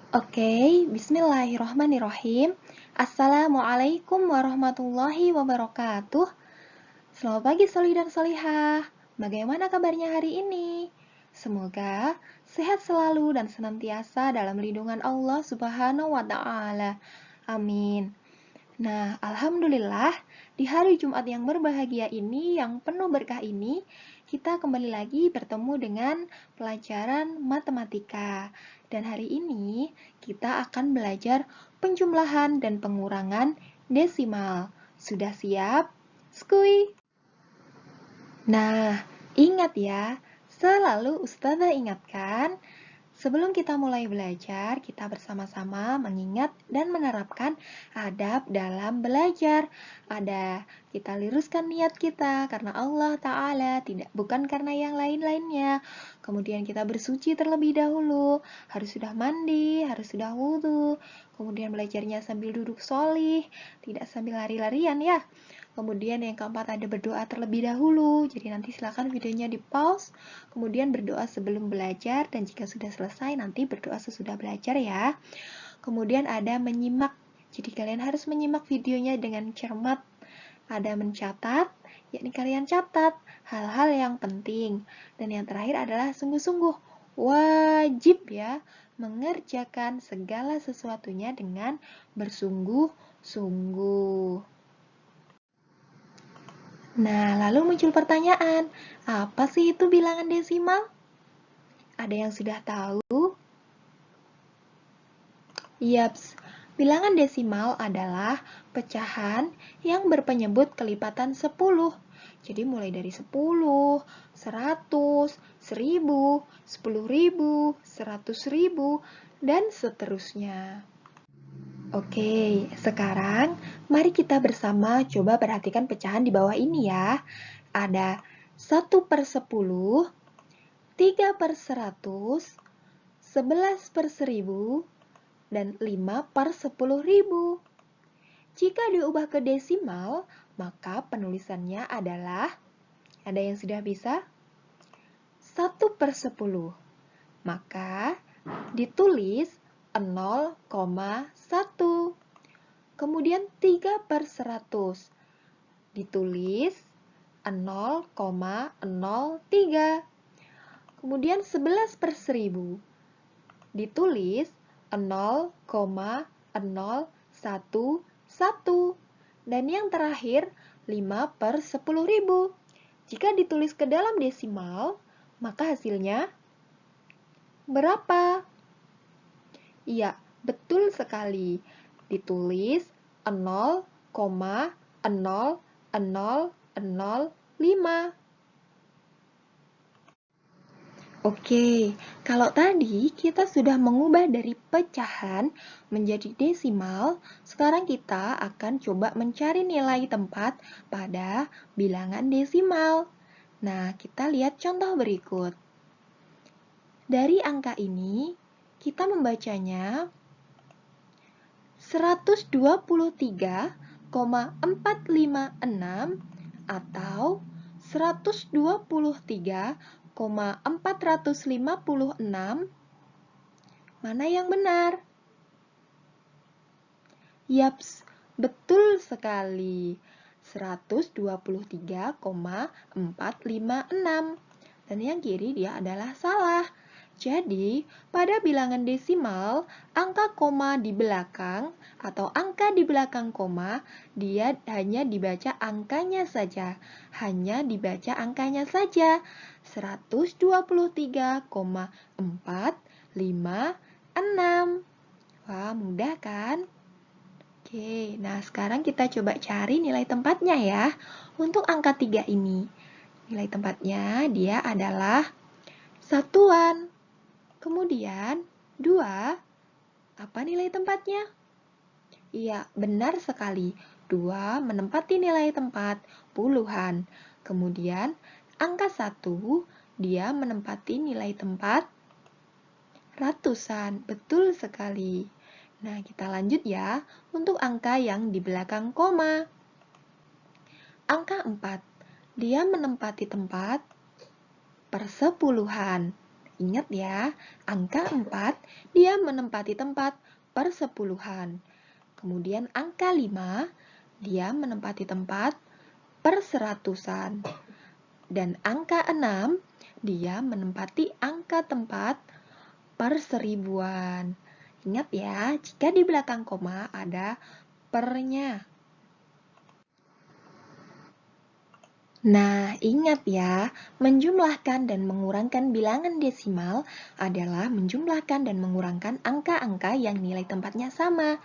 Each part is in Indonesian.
Oke, bismillahirrohmanirrohim. Assalamualaikum warahmatullahi wabarakatuh. Selamat pagi Soli dan Solihah. Bagaimana kabarnya hari ini? Semoga sehat selalu dan senantiasa dalam lindungan Allah Subhanahu wa Ta'ala. Amin. Nah, alhamdulillah di hari Jumat yang berbahagia ini, yang penuh berkah ini, kita kembali lagi bertemu dengan pelajaran matematika. Dan hari ini kita akan belajar penjumlahan dan pengurangan desimal. Sudah siap? Skui! Nah, ingat ya, selalu Ustazah ingatkan, sebelum kita mulai belajar, kita bersama-sama mengingat dan menerapkan adab dalam belajar. Kita luruskan niat kita karena Allah Ta'ala, bukan karena yang lain-lainnya. Kemudian kita bersuci terlebih dahulu, harus sudah mandi, harus sudah wudhu. Kemudian belajarnya sambil duduk solih, tidak sambil lari-larian ya. Kemudian yang keempat ada berdoa terlebih dahulu. Jadi nanti silakan videonya di pause. Kemudian berdoa sebelum belajar dan jika sudah selesai nanti berdoa sesudah belajar ya. Kemudian ada menyimak. Jadi kalian harus menyimak videonya dengan cermat. Ada mencatat, yakni kalian catat hal-hal yang penting. Dan yang terakhir adalah sungguh-sungguh. Wajib ya mengerjakan segala sesuatunya dengan bersungguh-sungguh. Nah, lalu muncul pertanyaan, apa sih itu bilangan desimal? Ada yang sudah tahu? Yaps, bilangan desimal adalah pecahan yang berpenyebut kelipatan 10. Jadi mulai dari 10, 100, 1000, 10.000, 100.000, dan seterusnya. Oke, sekarang mari kita bersama coba perhatikan pecahan di bawah ini ya. Ada 1/10, 3/100, 11/1000, dan 5/10.000. Jika diubah ke desimal, maka penulisannya adalah, ada yang sudah bisa? 1/10. Maka ditulis 0,1. Kemudian 3/100. Ditulis 0,03. Kemudian 11/1000 ditulis 0,011. Dan yang terakhir 5/10.000. Jika ditulis ke dalam desimal, maka hasilnya berapa? Iya, betul sekali. Ditulis 0,00005. Oke, kalau tadi kita sudah mengubah dari pecahan menjadi desimal, sekarang kita akan coba mencari nilai tempat pada bilangan desimal. Nah, kita lihat contoh berikut. Dari angka ini, kita membacanya 123,456 atau 123,456. Mana yang benar? Yaps, betul sekali. 123,456. Dan yang kiri dia adalah salah. Jadi, pada bilangan desimal, angka koma di belakang atau angka di belakang koma, dia hanya dibaca angkanya saja. Hanya dibaca angkanya saja. 123,456. Wah, mudah kan? Oke, nah sekarang kita coba cari nilai tempatnya ya. Untuk angka 3 ini, nilai tempatnya dia adalah satuan. Kemudian, 2, apa nilai tempatnya? Iya, benar sekali. 2 menempati nilai tempat puluhan. Kemudian, angka 1, dia menempati nilai tempat ratusan. Betul sekali. Nah, kita lanjut ya untuk angka yang di belakang koma. Angka 4, dia menempati tempat persepuluhan. Ingat ya, angka 4 dia menempati tempat persepuluhan. Kemudian angka 5 dia menempati tempat perseratusan. Dan angka 6 dia menempati angka tempat perseribuan. Ingat ya, jika di belakang koma ada pernya. Nah, ingat ya, menjumlahkan dan mengurangkan bilangan desimal adalah menjumlahkan dan mengurangkan angka-angka yang nilai tempatnya sama.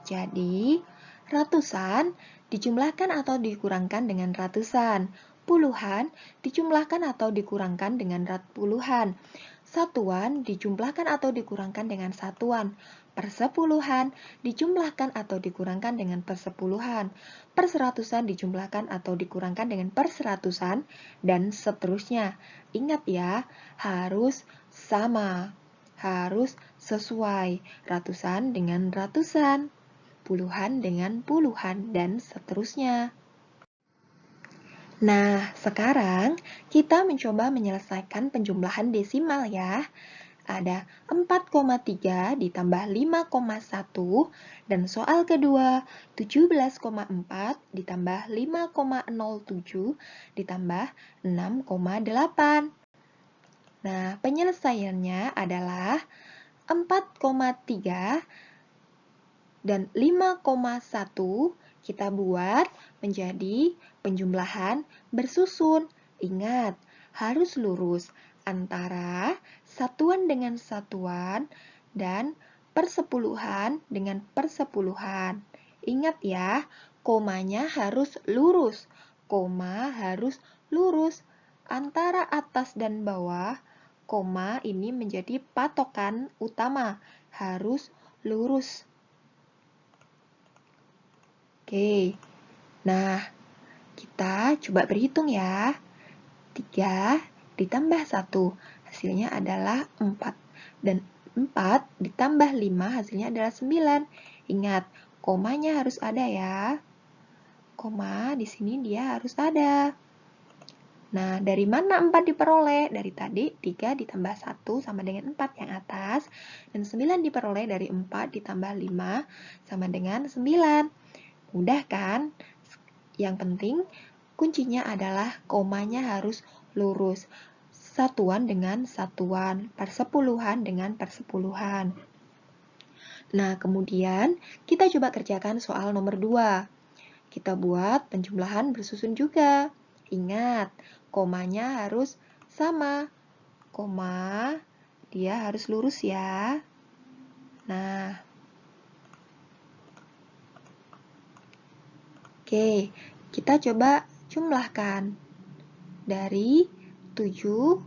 Jadi, ratusan dijumlahkan atau dikurangkan dengan ratusan. Puluhan dijumlahkan atau dikurangkan dengan puluhan. Satuan dijumlahkan atau dikurangkan dengan satuan. Persepuluhan dijumlahkan atau dikurangkan dengan persepuluhan. Perseratusan dijumlahkan atau dikurangkan dengan perseratusan, dan seterusnya. Ingat ya, harus sama, harus sesuai. Ratusan dengan ratusan, puluhan dengan puluhan, dan seterusnya. Nah, sekarang kita mencoba menyelesaikan penjumlahan desimal ya. Ada 4,3 ditambah 5,1, dan soal kedua 17,4 ditambah 5,07 ditambah 6,8. Nah, penyelesaiannya adalah 4,3 dan 5,1 kita buat menjadi penjumlahan bersusun. Ingat, harus lurus antara satuan dengan satuan dan persepuluhan dengan persepuluhan. Ingat ya, komanya harus lurus. Koma harus lurus antara atas dan bawah. Koma ini menjadi patokan utama, harus lurus. Oke, nah kita coba berhitung ya. 3 ditambah 1 hasilnya adalah 4. Dan 4 ditambah 5 hasilnya adalah 9. Ingat, komanya harus ada ya. Koma di sini dia harus ada. Nah, dari mana 4 diperoleh? Dari tadi 3 ditambah 1 sama dengan 4 yang atas. Dan 9 diperoleh dari 4 ditambah 5 sama dengan 9. Mudah kan? Yang penting kuncinya adalah komanya harus lurus. Satuan dengan satuan, persepuluhan dengan persepuluhan. Nah, kemudian kita coba kerjakan soal nomor 2. Kita buat penjumlahan bersusun juga. Ingat, komanya harus sama. Koma, dia harus lurus ya. Nah, oke, kita coba jumlahkan. Dari 7,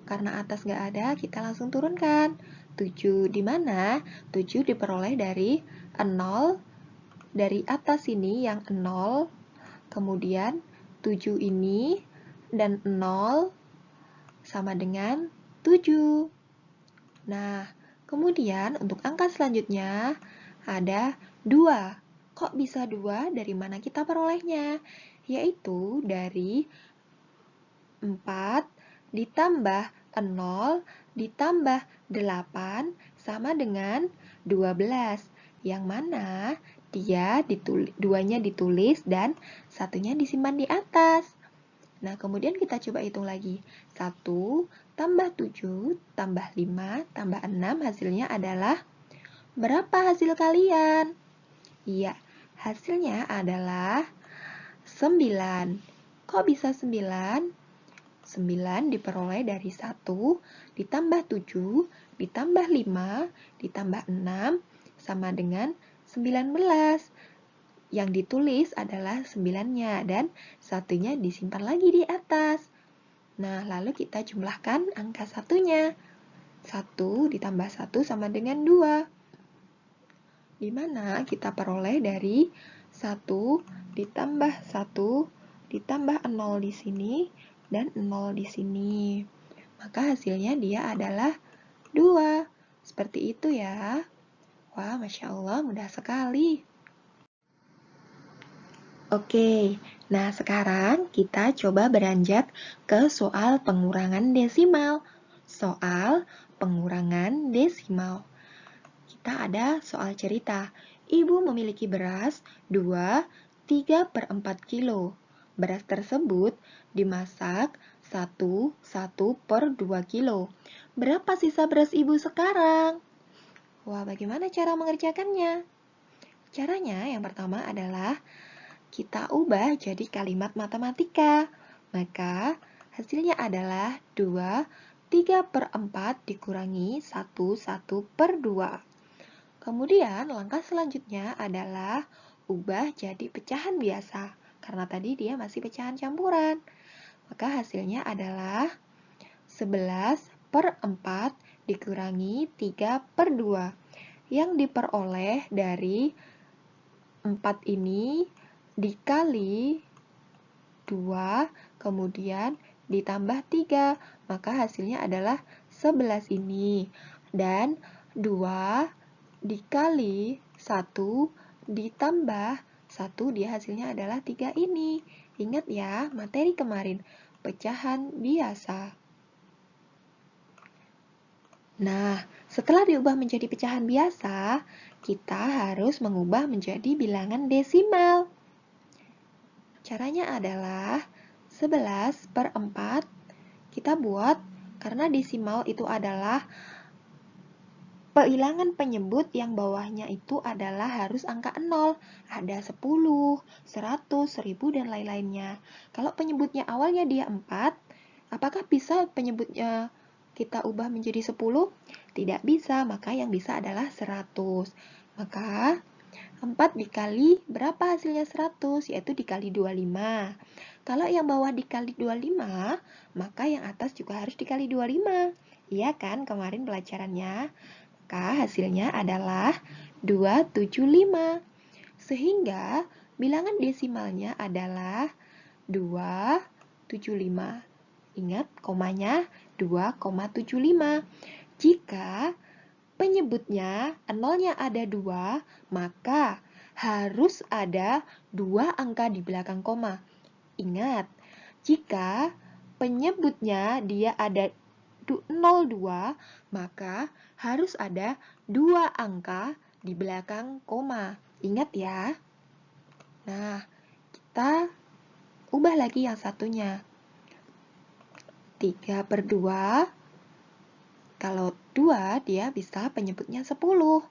karena atas nggak ada, kita langsung turunkan. 7 di mana? 7 diperoleh dari 0, dari atas ini yang 0, kemudian 7 ini, dan 0 sama dengan 7. Nah, kemudian untuk angka selanjutnya ada 2. Kok bisa 2? Dari mana kita perolehnya? Yaitu dari 4 ditambah 0 ditambah 8 sama dengan 12. Yang mana duanya ditulis dan satunya disimpan di atas. Nah, kemudian kita coba hitung lagi. 1 tambah 7 tambah 5 tambah 6 hasilnya adalah berapa hasil kalian? Iya, hasilnya adalah 9. Kok bisa 9? 9 diperoleh dari 1 ditambah 7 ditambah 5 ditambah 6 sama dengan 19. Yang ditulis adalah 9-nya dan satunya disimpan lagi di atas. Nah, lalu kita jumlahkan angka satunya. 1 ditambah 1 sama dengan 2. Di mana kita peroleh dari 1 ditambah 1 ditambah 0 di sini dan 0 di sini. Maka hasilnya dia adalah 2. Seperti itu ya. Wah, Masya Allah, mudah sekali. Oke, nah sekarang kita coba beranjak ke soal pengurangan desimal. Soal pengurangan desimal. Kita ada soal cerita. Ibu memiliki beras 2,3/4 kilo. Beras tersebut dimasak 1/2 kilo. Berapa sisa beras ibu sekarang? Wah, bagaimana cara mengerjakannya? Caranya yang pertama adalah kita ubah jadi kalimat matematika. Maka hasilnya adalah 2,3/4 dikurangi 1/2. Kemudian langkah selanjutnya adalah ubah jadi pecahan biasa. Karena tadi dia masih pecahan campuran. Maka hasilnya adalah 11/4 dikurangi 3/2. Yang diperoleh dari 4 ini dikali 2, kemudian ditambah 3, maka hasilnya adalah 11 ini. Dan 2 dikali 1 ditambah 1, dia hasilnya adalah 3 ini. Ingat ya, materi kemarin, pecahan biasa. Nah, setelah diubah menjadi pecahan biasa, kita harus mengubah menjadi bilangan desimal. Caranya adalah 11/4 kita buat, karena desimal itu adalah bilangan penyebut yang bawahnya itu adalah harus angka 0. Ada 10, 100, 1000, dan lain-lainnya. Kalau penyebutnya awalnya dia 4, apakah bisa penyebutnya kita ubah menjadi 10? Tidak bisa, maka yang bisa adalah 100. Maka 4 dikali berapa hasilnya 100? Yaitu dikali 25. Kalau yang bawah dikali 25, maka yang atas juga harus dikali 25. Iya kan kemarin pelajarannya? Maka hasilnya adalah 275. Sehingga bilangan desimalnya adalah 275. Ingat komanya 2,75. Jika penyebutnya nolnya ada 2, maka harus ada 2 angka di belakang koma. Ingat, jika penyebutnya dia ada 02, maka harus ada 2 angka di belakang koma. Ingat ya. Nah, kita ubah lagi yang satunya. 3/2. Kalau 2, dia bisa penyebutnya 10.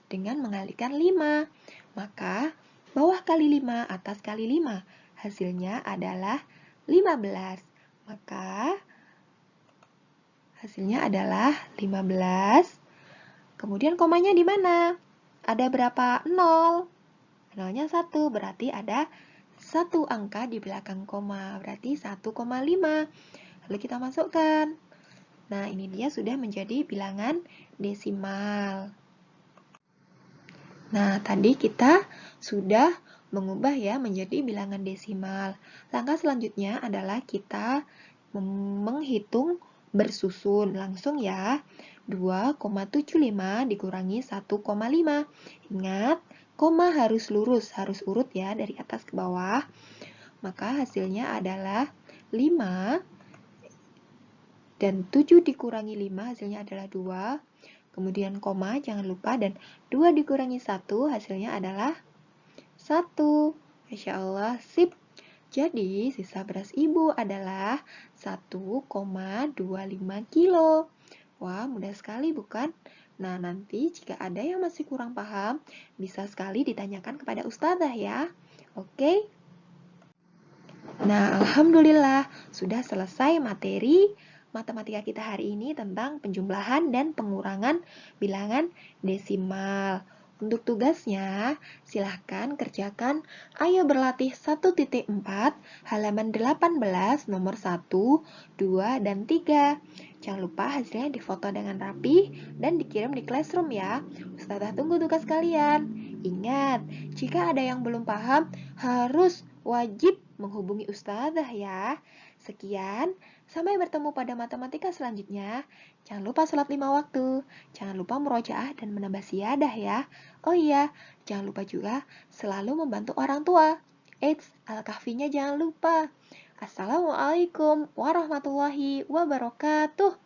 Dengan mengalihkan 5. Maka, bawah kali 5, atas kali 5. Hasilnya adalah 15. Maka, hasilnya adalah 15. Kemudian komanya di mana? Ada berapa 0? Nolnya 1, berarti ada 1 angka di belakang koma. Berarti 1,5. Lalu kita masukkan. Nah, ini dia sudah menjadi bilangan desimal. Nah, tadi kita sudah mengubah ya menjadi bilangan desimal. Langkah selanjutnya adalah kita menghitung bersusun. Langsung ya. 2,75 dikurangi 1,5. Ingat, koma harus lurus, harus urut ya dari atas ke bawah. Maka hasilnya adalah 5. Dan 7 dikurangi 5 hasilnya adalah 2. Kemudian koma, jangan lupa, dan 2 dikurangi 1 hasilnya adalah 1. Masya Allah, sip. Jadi, sisa beras ibu adalah 1,25 kilo. Wah, mudah sekali bukan? Nah, nanti jika ada yang masih kurang paham, bisa sekali ditanyakan kepada ustazah ya. Oke? Nah, alhamdulillah sudah selesai materi matematika kita hari ini tentang penjumlahan dan pengurangan bilangan desimal. Untuk tugasnya, silahkan kerjakan Ayo Berlatih 1.4 halaman 18 nomor 1, 2, dan 3. Jangan lupa hasilnya difoto dengan rapi dan dikirim di Classroom ya. Ustazah tunggu tugas kalian. Ingat, jika ada yang belum paham, harus wajib menghubungi ustazah ya. Sekian, sampai bertemu pada matematika selanjutnya. Jangan lupa sholat 5 waktu. Jangan lupa murojaah dan menambah siyadah ya. Oh iya, jangan lupa juga selalu membantu orang tua. Eits, Al-Kahfinya jangan lupa. Assalamualaikum warahmatullahi wabarakatuh.